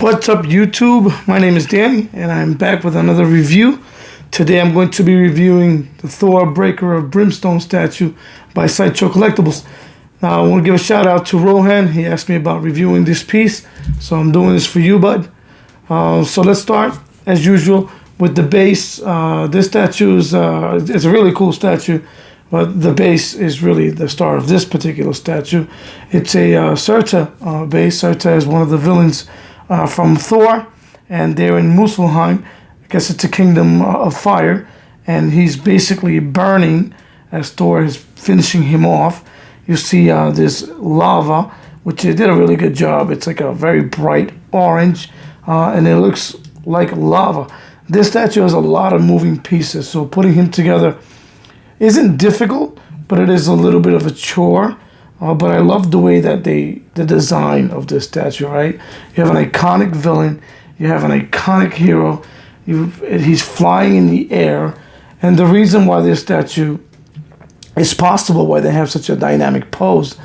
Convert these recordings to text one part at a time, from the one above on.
What's up, YouTube? My name is Danny, and I'm back with another review. Today I'm going to be reviewing the Thor Breaker of Brimstone statue by Sideshow Collectibles. Now, I want to give a shout out to Rohan. He asked me about reviewing this piece, so I'm doing this for you, bud. So let's start, as usual, with the base. This statue is it's a really cool statue, but the base is really the star of this particular statue. It's a Surta base. Surta is one of the villains from Thor, and they're in Muspelheim. I guess it's a kingdom of fire, and he's basically burning as Thor is finishing him off. You see this lava, which they did a really good job. It's like a very bright orange, and it looks like lava. This statue has a lot of moving pieces, so putting him together isn't difficult, but it is a little bit of a chore. But I love the way that the design of this statue, right? You have an iconic villain, you have an iconic hero, he's flying in the air, and the reason why this statue is possible, why they have such a dynamic pose,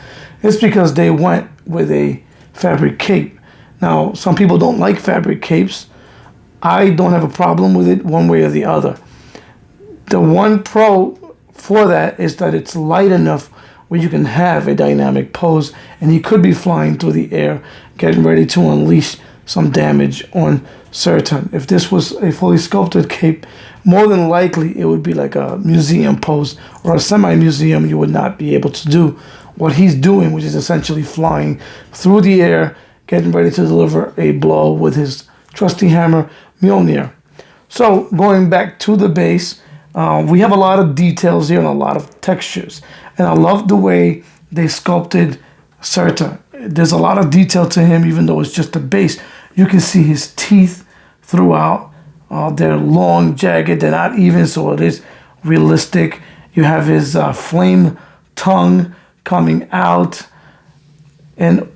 is because they went with a fabric cape. Now, some people don't like fabric capes. I don't have a problem with it one way or the other. The one pro for that is that it's light enough where you can have a dynamic pose, and he could be flying through the air, getting ready to unleash some damage on Surta. If this was a fully sculpted cape, more than likely it would be like a museum pose or a semi-museum. You would not be able to do what he's doing, which is essentially flying through the air, getting ready to deliver a blow with his trusty hammer, Mjolnir. So going back to the base, we have a lot of details here and a lot of textures. And I love the way they sculpted Surta. There's a lot of detail to him, even though it's just a base. You can see his teeth throughout. They're long, jagged, they're not even, so it is realistic. You have his flame tongue coming out. And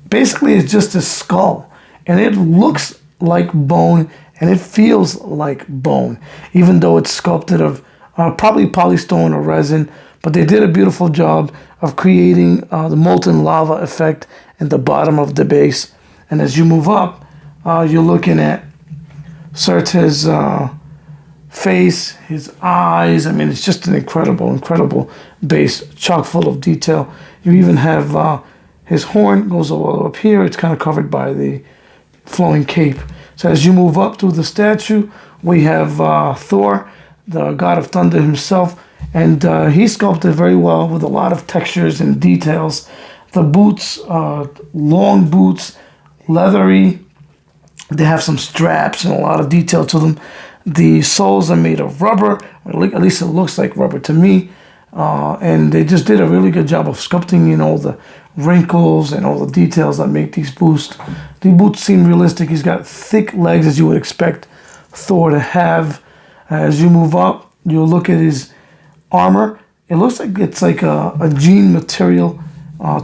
basically it's just a skull. And it looks like bone, and it feels like bone, even though it's sculpted of probably polystone or resin. But they did a beautiful job of creating the molten lava effect in the bottom of the base. And as you move up, you're looking at Surta's face, his eyes. I mean, it's just an incredible base, chock full of detail. You even have his horn goes all the way up here. It's kind of covered by the flowing cape. So as you move up through the statue, we have Thor, the god of thunder himself, and he's sculpted very well with a lot of textures and details. The boots, long boots, leathery. They have some straps and a lot of detail to them. The soles are made of rubber, or at least it looks like rubber to me. And they just did a really good job of sculpting in all the wrinkles and all the details that make these boots. The boots seem realistic. He's got thick legs, as you would expect Thor to have. As you move up, you'll look at his armor. It looks like it's like a jean material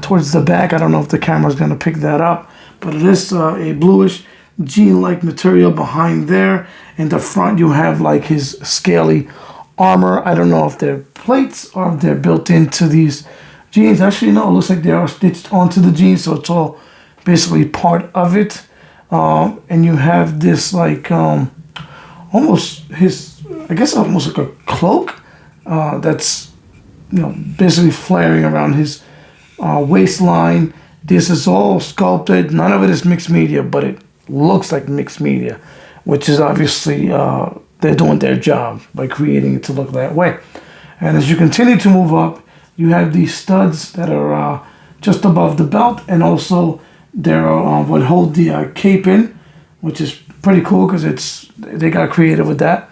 towards the back. I don't know if the camera's going to pick that up, but it is a bluish jean-like material behind there. In the front, you have like his scaly armor. I don't know if they're plates or if they're built into these jeans. Actually, no, it looks like they are stitched onto the jeans, so it's all basically part of it. And you have this like almost his, I guess almost like a cloak that's, you know, basically flaring around his waistline. This is all sculpted. None of it is mixed media, but it looks like mixed media, which is obviously they're doing their job by creating it to look that way. And as you continue to move up, you have these studs that are just above the belt, and also they're what hold the cape in, which is pretty cool because they got creative with that.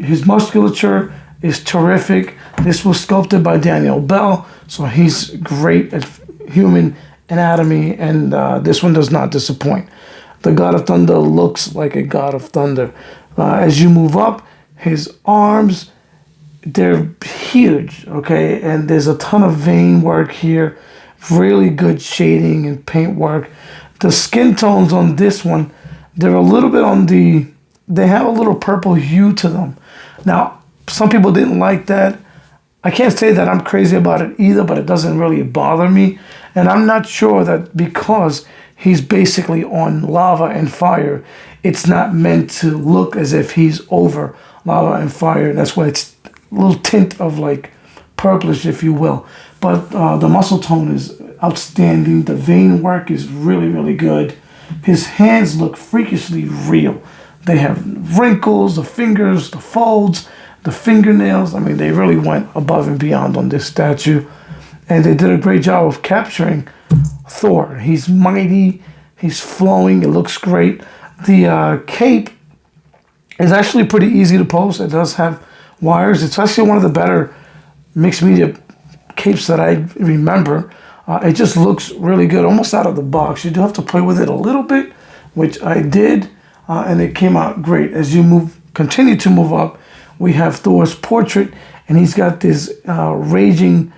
His musculature is terrific. This was sculpted by Daniel Bell, so he's great at human anatomy, and this one does not disappoint. The God of Thunder looks like a God of Thunder. As you move up, his arms, they're huge, okay? And there's a ton of vein work here, really good shading and paint work. The skin tones on this one, they're a little bit they have a little purple hue to them. Now, some people didn't like that. I can't say that I'm crazy about it either, but it doesn't really bother me. And I'm not sure that because he's basically on lava and fire. It's not meant to look as if he's over lava and fire. That's why it's a little tint of like purplish, if you will. But the muscle tone is outstanding. The vein work is really, really good. His hands look freakishly real. They have wrinkles, the fingers, the folds, the fingernails. I mean, they really went above and beyond on this statue. And they did a great job of capturing Thor. He's mighty. He's flowing. It looks great. The cape is actually pretty easy to post. It does have wires. It's actually one of the better mixed media capes that I remember. It just looks really good, almost out of the box. You do have to play with it a little bit, which I did, and it came out great. As you continue to move up, we have Thor's portrait, and he's got this raging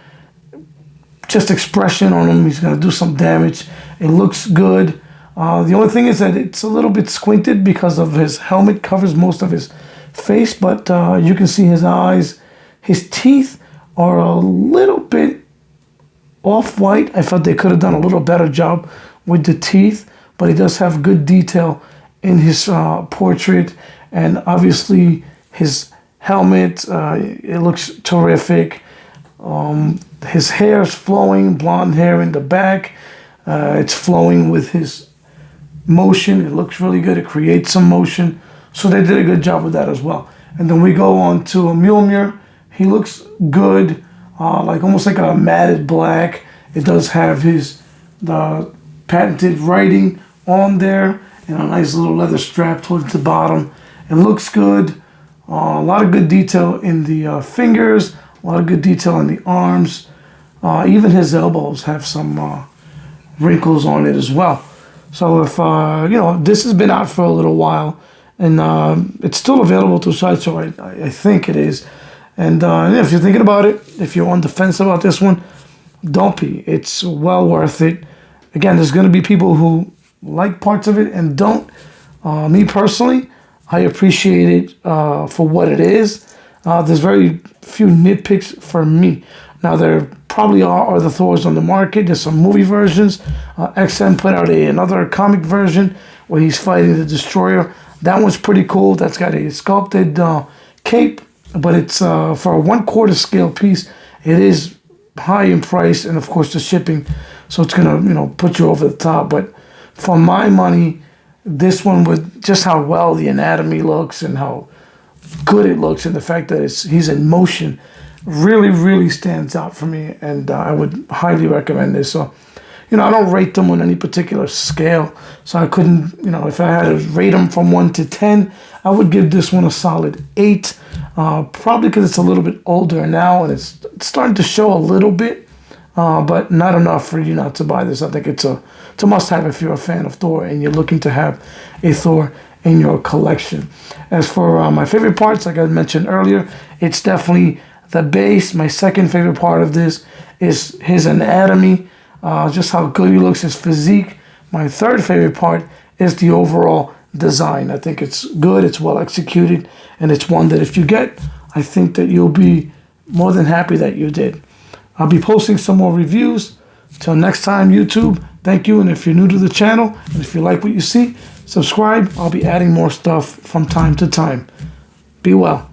just expression on him. He's going to do some damage. It looks good. The only thing is that it's a little bit squinted because of his helmet covers most of his face, but you can see his eyes. His teeth are a little bit off-white. I thought they could have done a little better job with the teeth, but he does have good detail in his portrait, and obviously his helmet, it looks terrific. His hair is flowing, blonde hair in the back. It's flowing with his motion. It looks really good. It creates some motion. So they did a good job with that as well. And then we go on to a Mjolnir. He looks good, like almost like a matted black. It does have the patented writing on there and a nice little leather strap towards the bottom. It looks good. A lot of good detail in the fingers, a lot of good detail in the arms. Even his elbows have some wrinkles on it as well. So if, this has been out for a little while, and it's still available to Sideshow, I think it is. And if you're thinking about it, if you're on the fence about this one, don't be. It's well worth it. Again, there's going to be people who like parts of it and don't. Me personally, I appreciate it for what it is. There's very few nitpicks for me. Now, there probably are other Thors on the market. There's some movie versions. XM put out another comic version where he's fighting the Destroyer. That one's pretty cool. That's got a sculpted cape, but it's for a 1/4 scale piece. It is high in price, and of course the shipping, so it's gonna put you over the top. But for my money, this one, with just how well the anatomy looks and how good it looks, and the fact that he's in motion, really, really stands out for me, and I would highly recommend this. So, I don't rate them on any particular scale, so I couldn't, if I had to rate them from 1 to 10, I would give this one a solid 8, probably because it's a little bit older now, and it's starting to show a little bit, but not enough for you not to buy this. I think it's a must-have if you're a fan of Thor and you're looking to have a Thor in your collection. As for my favorite parts, like I mentioned earlier, it's definitely the base. My second favorite part of this is his anatomy, just how good he looks, his physique. My third favorite part is the overall design. I think it's good, it's well executed, and it's one that if you get, I think that you'll be more than happy that you did. I'll be posting some more reviews. Till next time, YouTube, thank you. And if you're new to the channel, and if you like what you see, subscribe. I'll be adding more stuff from time to time. Be well.